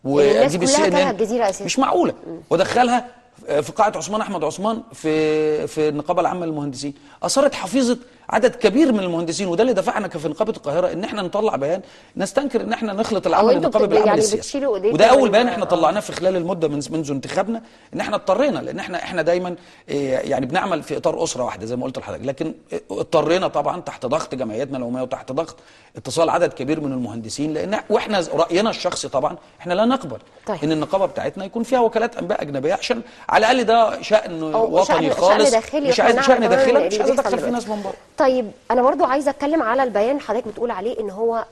واجيب الناس كلها كانت CNN؟ الجزيره اساسا مش معقوله. وادخلها في قاعه عثمان احمد عثمان في النقابه العامه للمهندسين. اثرت حفيظه عدد كبير من المهندسين، وده اللي دفعنا في نقابه القاهره ان احنا نطلع بيان نستنكر ان احنا نخلط العمل النقابي بالعمل يعني السياسي. وده اول بيان احنا طلعناه في خلال المده منذ انتخابنا، ان احنا اضطرينا، لان احنا دايما يعني بنعمل في اطار اسره واحده زي ما قلت لحضرتك، لكن اضطرينا طبعا تحت ضغط جمعياتنا العموميه وتحت ضغط اتصال عدد كبير من المهندسين، لان واحنا راينا الشخصي طبعا احنا لا نقبل طيب. ان النقابه بتاعتنا يكون فيها وكالات انباء اجنبيه، عشان على الاقل ده شأن وطني خالص، شأن داخلي، مش عايز شأن داخلي، مش عايز ادخل داخل فيه ناس من بره. طيب انا برضو عايزه اتكلم على البيان حضرتك بتقول عليه ان هو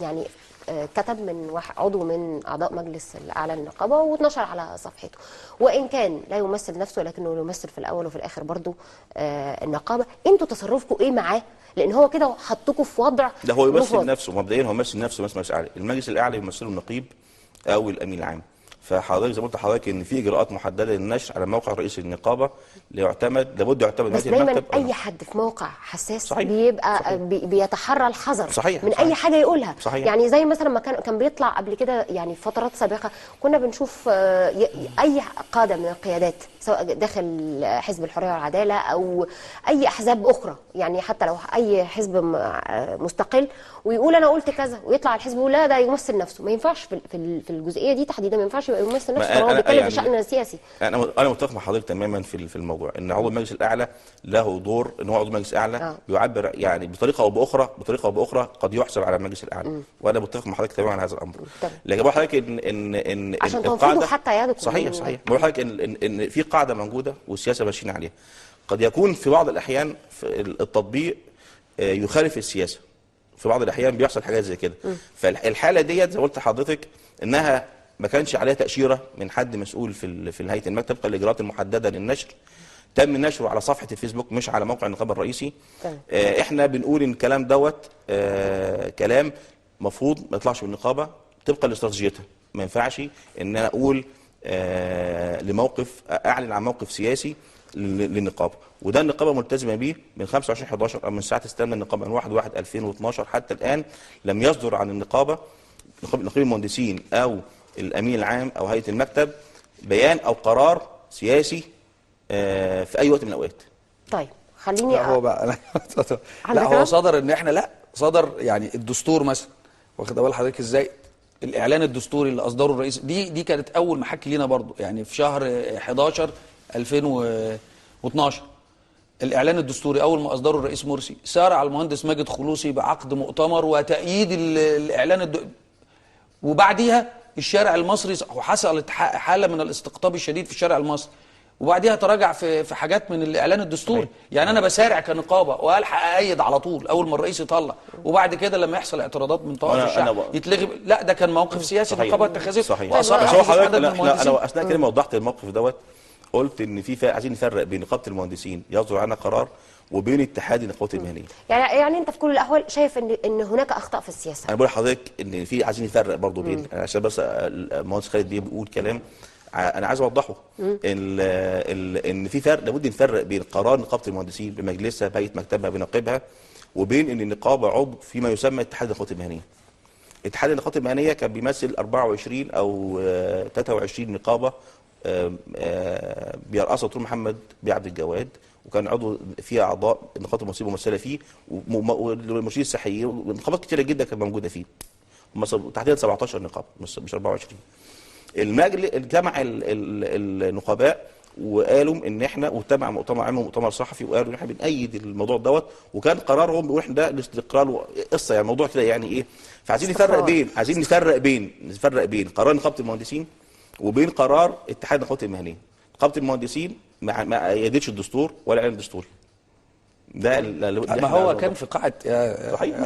يعني كتب من عضو من اعضاء مجلس الاعلى للنقابه واتنشر على صفحته، وان كان لا يمثل نفسه لكنه يمثل في الاول وفي الاخر برضو النقابه. انتوا تصرفكم ايه معاه؟ لان هو كده حطكم في وضع ده هو يمثل نفسه مبدئيا، هو يمثل نفسه مجلس اعلى، المجلس الاعلى يمثله النقيب او الامين العام. فحضرتك زي ما قلت لحضرتك ان في اجراءات محدده للنشر على موقع رئيس النقابه لابد يعتمد بس دايما اي حد في موقع حساس صحيح. بيبقى صحيح. بيتحرى الحذر صحيح. من صحيح. اي حاجه يقولها. صحيح. يعني زي مثلا ما كان بيطلع قبل كده، يعني في فترات سابقه كنا بنشوف اي قاده من القيادات سواء داخل حزب الحريه والعداله او اي احزاب اخرى، يعني حتى لو اي حزب مستقل ويقول انا قلت كذا، ويطلع الحزب يقول لا ده يمثل نفسه. ما ينفعش في الجزئيه دي تحديدا، ما ينفعش يبقى يمثل نفسه، هو بيتكلم في شأن سياسي. انا متفق مع حضرتك تماما في الموضوع، ان عضو المجلس الاعلى له دور، ان هو عضو المجلس الاعلى بيعبر يعني بطريقه او باخرى قد يحسب على المجلس الاعلى، وانا متفق مع حضرتك تماما على هذا الامر. لكن بقول لحضرتك ان عشان تنفيذه حتى يا دكتور. صحيح. بقول لحضرتك ان في قاعده موجوده والسياسه ماشيين عليها. قد يكون في بعض الاحيان في التطبيق يخالف السياسه، في بعض الاحيان بيحصل حاجات زي كده. فالحاله ديت زي ما قلت لحضرتك انها ما كانش عليها تاشيره من حد مسؤول في هيئه المكتب، طبقا للاجراءات المحدده للنشر تم نشره على صفحه الفيسبوك مش على موقع النقابه الرئيسي. احنا بنقول ان الكلام دوت كلام مفروض ما يطلعش من النقابه طبقا لاستراتيجيتها. ما ينفعش ان انا اقول لموقف، اعلن عن موقف سياسي للنقابه، وده النقابه ملتزمه بيه من 25/11 او من ساعه استلام النقابه من 1/1/2012 حتى الان. لم يصدر عن النقابه نقيب المهندسين او الامين العام او هيئه المكتب بيان او قرار سياسي في اي وقت من الاوقات. طيب خليني لا هو بقى لا هو صدر ان احنا صدر يعني الدستور مثلا، واخد بال حضرتك ازاي؟ الاعلان الدستوري اللي اصدره الرئيس دي كانت اول محك لينا برضو، يعني في شهر 11 2012 الاعلان الدستوري اول ما اصدره الرئيس مرسي سارع المهندس ماجد خلوصي بعقد مؤتمر وتأييد الاعلان وبعديها الشارع المصري وحصلت حاله من الاستقطاب الشديد في الشارع المصري، وبعديها تراجع في حاجات من الاعلان الدستوري. يعني انا بسارع كنقابه والحق ايد على طول اول ما الرئيس يطلع، وبعد كده لما يحصل اعتراضات من طوائف الشعب يتلغي. لا ده كان موقف سياسي النقابه اتخذته. صحيح. بس هو حضرتك انا اثناء كلمه وضحت الموقف دوت، قلت ان عايزين نفرق بين نقابه المهندسين يصدر عنها قرار وبين اتحاد النقابات المهنيه. يعني انت في كل الاحوال شايف ان هناك اخطاء في السياسه. انا بقول لحضرتك ان عايزين نفرق برضه بين، عشان بس المهندس خالد بيقول كلام انا عايز اوضحه، ان في فرق، لابد نفرق بين قرار نقابه المهندسين بمجلسها بهيئه مكتبها بنقيبها، وبين ان النقابه عضو فيما يسمى اتحاد النقابات المهنيه. اتحاد النقابات المهنيه كان بيمثل 24 او 23 نقابه بيرأسها دكتور محمد بيه عبد الجواد، وكان عضو فيها اعضاء النقابات المصريه ممثله فيه، والمرشدين الصحيين ونقابات كتيره جدا كانت موجوده فيه. هم تحديدا 17 نقابه مش 24. المجلس جمع النقباء وقالوا ان احنا، واجتمع مؤتمر عام ومؤتمر صحفي، وقالوا ان احنا بنأيد الموضوع دوت، وكان قرارهم بيقول احنا ده الاستقرار قصه، يعني الموضوع كده يعني ايه. فعايزين نفرق بين قرار نقابه المهندسين وبين قرار اتحاد النقابات المهنيه. نقابه المهندسين ما ايدتش الدستور ولا اعلان دستوري. ده ما هو كان في قاعه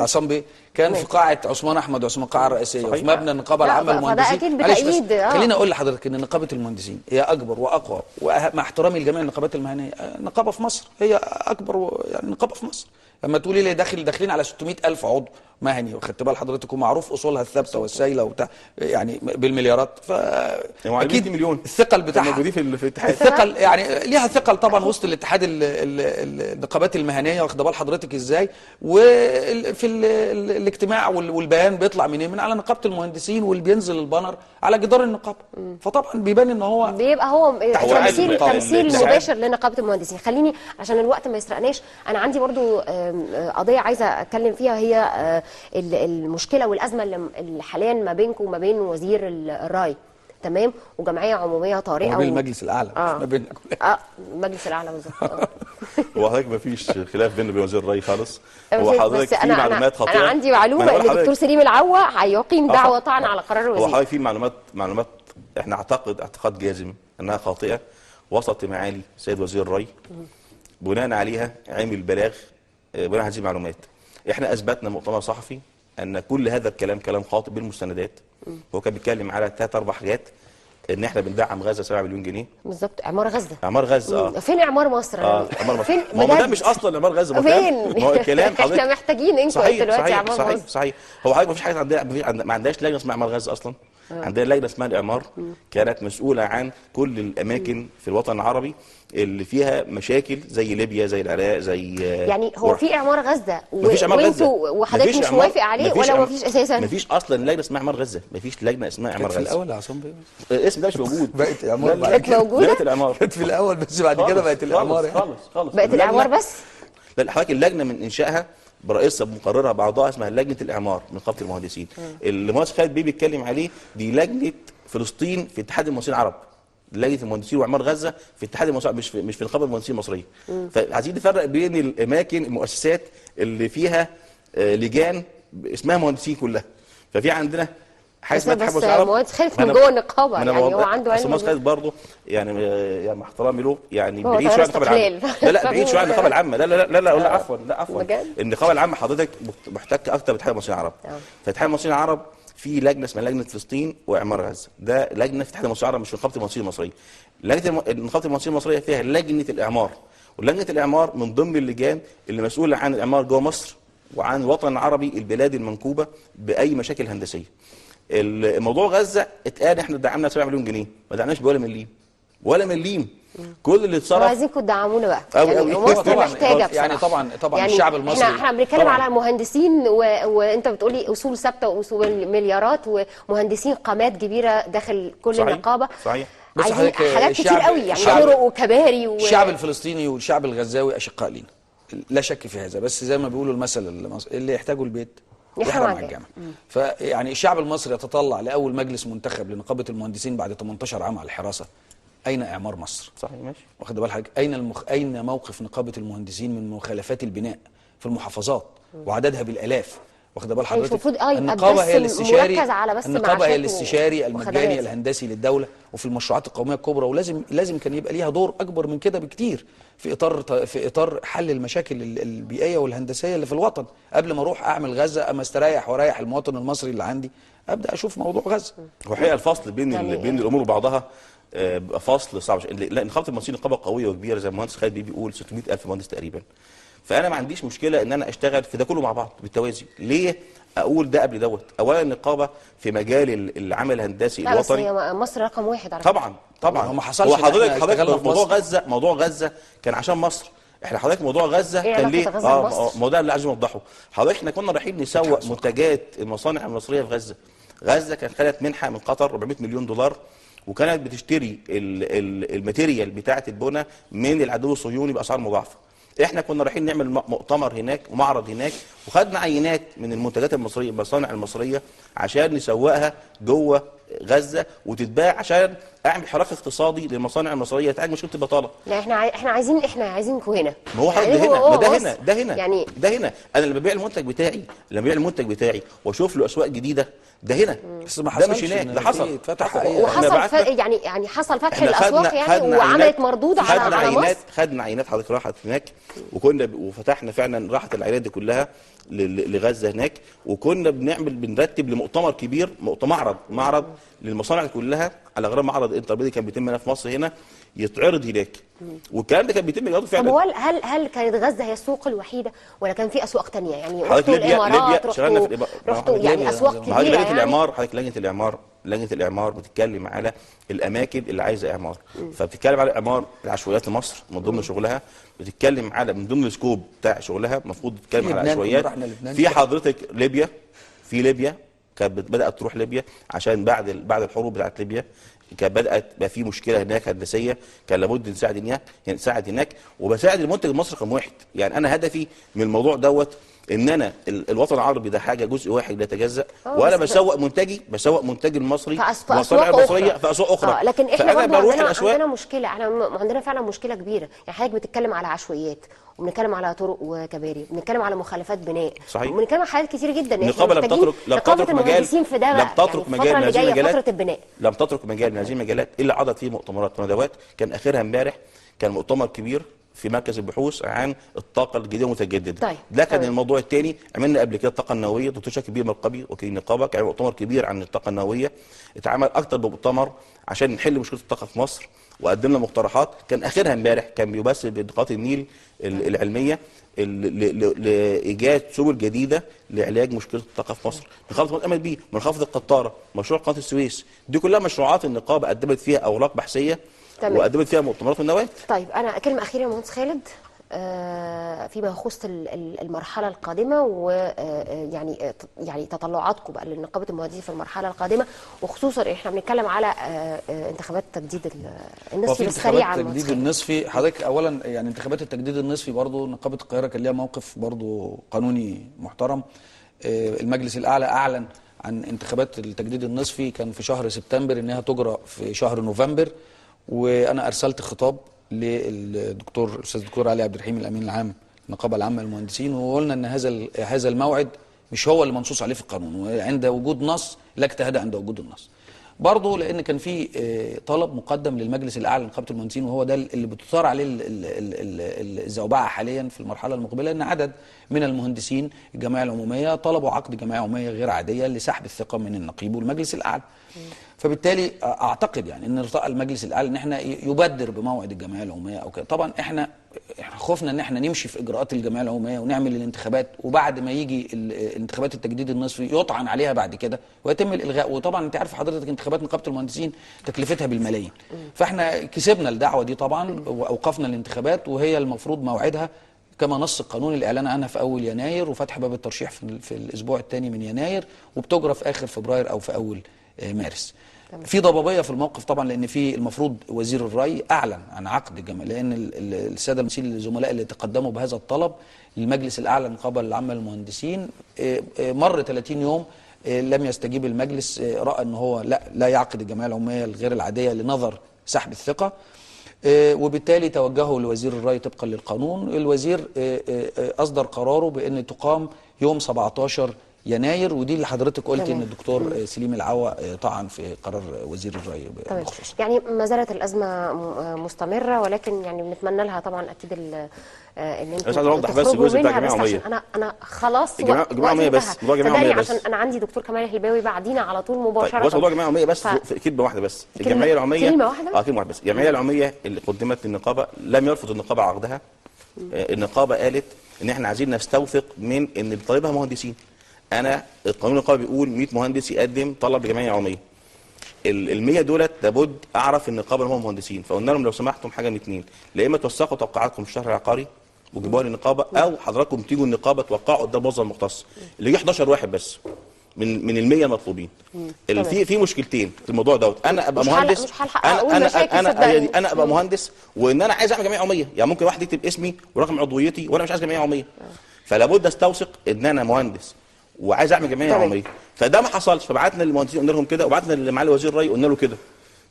عصام بيه، كان في قاعه عثمان احمد عثمان، القاعه الرئيسيه وفي مبنى النقابه العامه للمهندسين. فده اكيد بتأييد. خليني اقول لحضرتك ان نقابه المهندسين هي اكبر واقوى، مع احترامي لجميع النقابات المهنيه، نقابه في مصر هي اكبر يعني نقابه في مصر. لما تقولي لي داخلين على 600,000 عضو مهني، واخدت بال حضرتك، ومعروف اصولها الثابته والسائله وبتاع يعني بالمليارات. اكيد مليون الثقل بتاعها موجودين في الاتحاد. الثقل يعني ليها ثقل طبعا وسط الاتحاد النقابات المهنيه، واخد بال حضرتك ازاي. وفي الاجتماع والبيان بيطلع منين؟ من على نقابه المهندسين، واللي بينزل البانر على جدار النقابه. فطبعا بيبان ان هو بيبقى هو تمثيل الاتحاد. مباشر لنقابه المهندسين. خليني عشان الوقت ما يسرقناش، انا عندي برضو قضيه عايزه اتكلم فيها، هي المشكله والازمه اللي حاليا ما بينكم وما بين وزير الراي، تمام، وجمعيه عموميه طارئه ما بين المجلس الاعلى ما بين المجلس الاعلى بالظبط. هو حضرتك ما فيش خلاف بيننا وبين وزير الري خالص. هو حضرتك في معلومات خاطئه. انا عندي معلومه ان الدكتور سليم العوا هيقيم دعوه طعن على قرار الوزير. هو حضرتك في معلومات احنا اعتقاد جازم انها خاطئه، وسط معالي السيد وزير الري بناء عليها عمل بلاغ بناء على هذه المعلومات. احنا اثبتنا مؤتمر صحفي ان كل هذا الكلام كلام خاطئ بالمستندات. هو كان بيتكلم على 3-4 حاجات، ان احنا بندعم غزه 7 مليون جنيه بالظبط. اعمار غزه، اعمار غزه. فين اعمار مصر؟ اعمار مصر فين؟ ما هو ده مش اصلا اعمار غزه. فين؟ ما هو الكلام حضرتك احنا محتاجين انكم دلوقتي اعمار مصر. صحيح. هو حضرتك ما فيش حاجه عندنا، ما عندناش لجنه اسمها اعمار غزه اصلا. عندنا لجنه اسمها الاعمار، كانت مسؤوله عن كل الاماكن في الوطن العربي اللي فيها مشاكل زي ليبيا، زي العراق، زي يعني هو في اعمار غزه مفيش اعمار غزه وحضرتك مش موافق عليه ولا مفيش اساسا؟ مفيش اصلا لجنه اسمها اعمار غزه، مفيش لجنه اسمها اعمار غزه. في الاول يا عصام الاسم ده مش موجود. بقت اعمار بقت موجوده. بقت الاعمار كانت في الاول بس بعد كده بقت الاعمار خالص بقت الاعمار بس. لا حضرتك اللجنه من انشائها برئيسها بمقررها بعضها اسمها لجنه الاعمار من نقابه المهندسين. اللي مهندس خالد بيه بيتكلم عليه دي لجنه فلسطين في اتحاد المهندسين العرب. لجنه المهندسين واعمار غزه في اتحاد المهندسين مش في نقابه المهندسين المصريه. فعايزين نفرق بين الاماكن المؤسسات اللي فيها لجان اسمها مهندسين كلها. ففي عندنا حاجه اسمها اتحاد المهندسين العرب. مهندس خالد من جوه النقابه، يعني هو عنده علم. مهندس خالد برضه يعني مع احترامي له يعني بعيد شويه عن النقابه العامه. لا بعيد شويه عن النقابه العامه. لا عفوا النقابه العامه حضرتك محتكه اكتر باتحاد المهندسين العرب. فاتحاد المهندسين العرب في لجنه اسمها لجنه فلسطين واعمار غزه، ده لجنه في اتحاد المهندسين العرب مش في نقابه المهندسين المصريه. نقابه المهندسين المصريه فيها لجنه الاعمار، ولجنه الاعمار من ضمن اللجان اللي مسؤوله عن الاعمار جوه مصر وعن الوطن العربي، البلاد المنكوبه باي مشاكل هندسيه. الموضوع غزه اتقال احنا دعمنا 7 مليون جنيه، ما دعمناش بولا مليم. كل اللي اتصرف عايزينكم تدعمونا بقى. يعني مصر محتاجه بصراحه. يعني طبعا الشعب المصري احنا بنتكلم على مهندسين وانت بتقولي اصول ثابته واصول مليارات ومهندسين قامات كبيره داخل كل النقابه. صحيح. بس حاجات كتير قوي، يعني طرق وكباري الشعب الفلسطيني والشعب الغزاوي اشقاء لينا، لا شك في هذا. بس زي ما بيقولوا المثل اللي يحتاجه البيت يحرم على الجامع. فيعني الشعب المصري يتطلع لاول مجلس منتخب لنقابه المهندسين بعد 18 عام على الحراسه. اين اعمار مصر؟ صحيح ماشي. واخد بال حضرتك؟ اين موقف نقابه المهندسين من مخالفات البناء في المحافظات وعددها بالالاف؟ واخد بال حضرتك؟ النقابه هي الاستشاري، النقابه هي الاستشاري المجاني الهندسي للدوله وفي المشروعات القوميه الكبرى، ولازم كان يبقى ليها دور اكبر من كده بكتير في اطار حل المشاكل البيئيه والهندسيه اللي في الوطن. قبل ما اروح اعمل غزه اما استريح واريح المواطن المصري اللي عندي ابدا اشوف موضوع غزه. وحقيقه الفصل بين الامور وبعضها بقى فصل صعب، لان نقابه المهندسين نقابه قويه وكبيره زي ما المهندس خالد بيقول 600,000 مهندس تقريبا. فانا ما عنديش مشكله ان انا اشتغل في ده كله مع بعض بالتوازي. ليه اقول ده قبل دوت؟ اولا النقابه في مجال العمل الهندسي الوطني. لا بس هي مصر رقم 1 على فكره. طبعا هو ما حصلش. هو حضرتك موضوع غزه كان عشان مصر. احنا حضرتك موضوع غزه كان ليه؟ الموضوع اللي عايز اوضحه حضرتك، احنا كنا رايحين نسوق منتجات المصانع المصريه في غزه. غزه كانت خدت منحه من قطر 400 مليون دولار، وكانت بتشتري الماتيريال بتاعه البناء من العدو الصهيوني باسعار مضاعفه. احنا كنا رايحين نعمل مؤتمر هناك ومعرض هناك، وخدنا عينات من المنتجات المصريه المصانع المصريه عشان نسوقها جوه غزه وتتباع، عشان اعمل حراك اقتصادي للمصانع المصريه تعالج مشكله البطاله. لا احنا عايزينكم هنا. ما هو يعني ده هنا يعني ده هنا. انا لما ببيع المنتج بتاعي واشوف له اسواق جديده ده هنا. بس ما ده مش هناك، ده حصل وحصل يعني حصل فتح الاسواق يعني وعملت مردود على مصر. خدنا عينات حضرتك راحت هناك وفتحنا فعلا راحت العينات دي كلها لغزه هناك، وكنا بنرتب لمؤتمر كبير، معرض للمصانع كلها على غرار معرض انتربيدي كان بيتم هنا في مصر هنا، يتعرض هناك. والكلام ده كان بيتم جوده طب فعلا. هو هل كانت غزه هي السوق الوحيده ولا كان في اسواق ثانيه؟ يعني حضرتك رحتوا ليبيا الامارات، شغالنا في رحتوا يعني اسواق ما حضرتك كبيره لجنه يعني. الاعمار، حضرتك لجنه الاعمار بتتكلم على الاماكن اللي عايزه اعمار، فبتتكلم على اعمار العشوائيات لمصر من ضمن شغلها، بتتكلم على من ضمن السكوب بتاع شغلها المفروض تتكلم على العشوائيات. في حضرتك ليبيا كانت بدات تروح ليبيا عشان بعد الحروب بتاعت ليبيا كانت بدات بقى في مشكله هناك هندسيه، كان لابد نساعد هناك وبساعد المنتج المصري رقم واحد. يعني انا هدفي من الموضوع دوت ان انا الوطن العربي ده حاجه جزء واحد لا يتجزا، وانا بسوق منتجي المصري والصناعه المصريه في اسواق اخرى. لكن احنا برضه عندنا مشكله، عندنا فعلا مشكله كبيره. يعني حضرتك بتتكلم على عشوائيات وبنتكلم على طرق وكباري، بنتكلم على مخالفات بناء، صحيح، وبنتكلم على حاجات كتير جدا. النقابه لم تترك المهندسين في ده لم تترك مجال من هذه المجالات، فتره البناء لم تترك مجال من هذه المجالات الا عضت فيه مؤتمرات وندوات. كان اخرها امبارح كان مؤتمر كبير في مركز البحوث عن الطاقه الجديده والمتجدده. طيب. ده كان الموضوع الثاني. عملنا قبل كده الطاقه النوويه، دكتور شاكر بيه مرقبي وكيل النقابه كان مؤتمر كبير عن الطاقه النوويه. اتعمل اكثر من مؤتمر عشان نحل مشكله الطاقه في مصر وقدمنا مقترحات. كان اخرها امبارح كان بيبث بنقاط النيل العلميه لايجاد سبل جديده لعلاج مشكله الطاقه في مصر. نخفض الامل بيه، منخفض القطاره، مشروع قناه السويس، دي كلها مشروعات النقابه قدمت فيها اوراق بحثيه وقدمت فيها مؤتمرات والنواه. طيب انا كلمه اخيره يا مهندس خالد فيما يخص المرحله القادمه ويعني تطلعاتكم بقى لنقابه المهندسين في المرحله القادمه، وخصوصا احنا بنتكلم على انتخابات التجديد النصفي. بس سريعا التجديد النصفي حضرتك اولا يعني انتخابات التجديد النصفي برضو نقابه القاهره كان ليها موقف برضو قانوني محترم. المجلس الاعلى اعلن عن انتخابات التجديد النصفي كان في شهر سبتمبر انها تجرى في شهر نوفمبر، وانا ارسلت خطاب الاستاذ الدكتور علي عبد الرحيم الامين العام النقابه العامه للمهندسين، وقلنا ان هذا الموعد مش هو اللي منصوص عليه في القانون، وعند وجود نص لا اجتهاد عند وجود النص. برضه لان كان في طلب مقدم للمجلس الاعلى لنقابه المهندسين، وهو ده اللي بتثار عليه الزوبعه حاليا في المرحله المقبله، ان عدد من المهندسين الجمعيه العموميه طلبوا عقد جمعيه عموميه غير عاديه لسحب الثقه من النقيب والمجلس الاعلى. فبالتالي اعتقد يعني ان ارتقى المجلس الاعلى ان احنا يبادر بموعد الجمعيه العموميه او كده. طبعا احنا خوفنا ان احنا نمشي في اجراءات الجمعيه العموميه ونعمل الانتخابات، وبعد ما يجي الانتخابات التجديد النصفي يطعن عليها بعد كده ويتم الالغاء. وطبعا انت عارف حضرتك انتخابات نقابه المهندسين تكلفتها بالملايين. فاحنا كسبنا الدعوه دي طبعا واوقفنا الانتخابات، وهي المفروض موعدها كما نص القانون الاعلان عنها في اول يناير، وفتح باب الترشيح في الاسبوع الثاني من يناير، وبتجرى في اخر فبراير او في اول مارس. في ضبابيه في الموقف طبعا، لان في المفروض وزير الري اعلن عن عقد الجمعيه، لان الساده الزملاء اللي تقدموا بهذا الطلب للمجلس الاعلى للنقابه العامه للمهندسين مر 30 يوم لم يستجيب المجلس، راى ان هو لا يعقد الجمعيه العموميه الغير العاديه لنظر سحب الثقه، وبالتالي توجهوا لوزير الري طبقا للقانون. الوزير اصدر قراره بان تقام يوم 17 يناير، ودي اللي حضرتك قلتي ان الدكتور سليم العوا طعن في قرار وزير الري بخصوص. يعني ما زالت الازمه مستمره، ولكن يعني بنتمنى لها طبعا اكيد ان انتم عايز اوضح بس الجزء بتاع الجمعيه العموميه. انا خلاص الجمعيه العموميه بس، موضوع الجمعيه العموميه بس، عشان انا عندي دكتور كمال الهلباوي بعدينا على طول مباشره. طيب موضوع الجمعيه العموميه بس كلمه واحده بس. الجمعيه العموميه كلمه واحده بس. الجمعيه العموميه اللي قدمت للنقابه لم يرفض النقابه عقدها. النقابه قالت ان احنا عايزين نستوثق من ان اللي طالبها مهندسين. انا القانون النقابي بيقول 100 مهندس يقدم طلب لجمعيه عموميه. ال 100 دولت لابد اعرف النقابه ان هم مهندسين، فقلنا لهم لو سمحتم حاجه من اثنين، لا اما توثقوا توقعاتكم في الشهر العقاري وجيبوها للنقابه، او حضراتكم تيجوا النقابه توقعوا قدام الموظف المختص اللي جه 11 واحد بس من ال 100 المطلوبين. في مشكلتين في الموضوع دوت. انا ابقى مهندس، مش هلحق اقول مشاكل. انا ابقى مهندس وان انا عايز اعمل جمعيه عموميه، يعني ممكن واحد يكتب اسمي ورقم عضويتي وانا مش عايز جمعيه عموميه. فلا بد استوثق ان انا مهندس وعايز اعمل جمعيه عموميه، فده ما حصلش. فبعتنا للمهندسين قلنا لهم كده، وبعتنا لمعالي وزير الري قلنا له كده.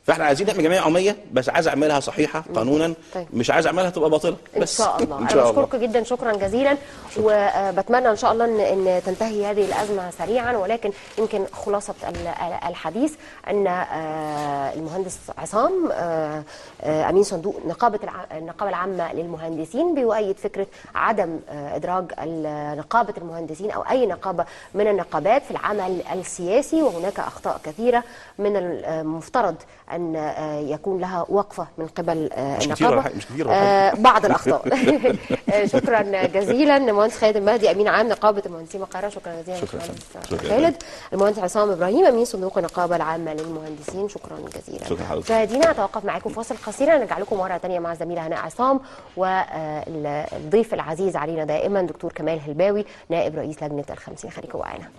فاحنا عايزين نعمل جمعيه عموميه، بس عايز اعملها صحيحه قانونا. مش عايز اعملها تبقى باطله بس. ان شاء الله. انا بشكركم جدا شكرا جزيلا، وبتمنى ان شاء الله ان تنتهي هذه الازمه سريعا. ولكن يمكن خلاصه الحديث ان المهندس عصام امين صندوق النقابه العامه للمهندسين بيؤيد فكره عدم ادراج نقابه المهندسين او اي نقابه من النقابات في العمل السياسي، وهناك اخطاء كثيره من المفترض ان يكون لها وقفه من قبل مش النقابه. مش كتير بعض الاخطاء. شكرا جزيلا المهندس خالد المهدي امين عام نقابه المهندسين بالقاهره. شكرا جزيلا المهندس خالد. المهندس عصام ابراهيم امين صندوق النقابه العامه للمهندسين. شكرا جزيلا. شكرا. مشاهدينا اتوقف معاكم فاصل قصير، نرجع لكم مره ثانيه مع الزميله هناء عصام والضيف العزيز علينا دائما دكتور كمال هلباوي نائب رئيس لجنه ال50. خليكم معانا.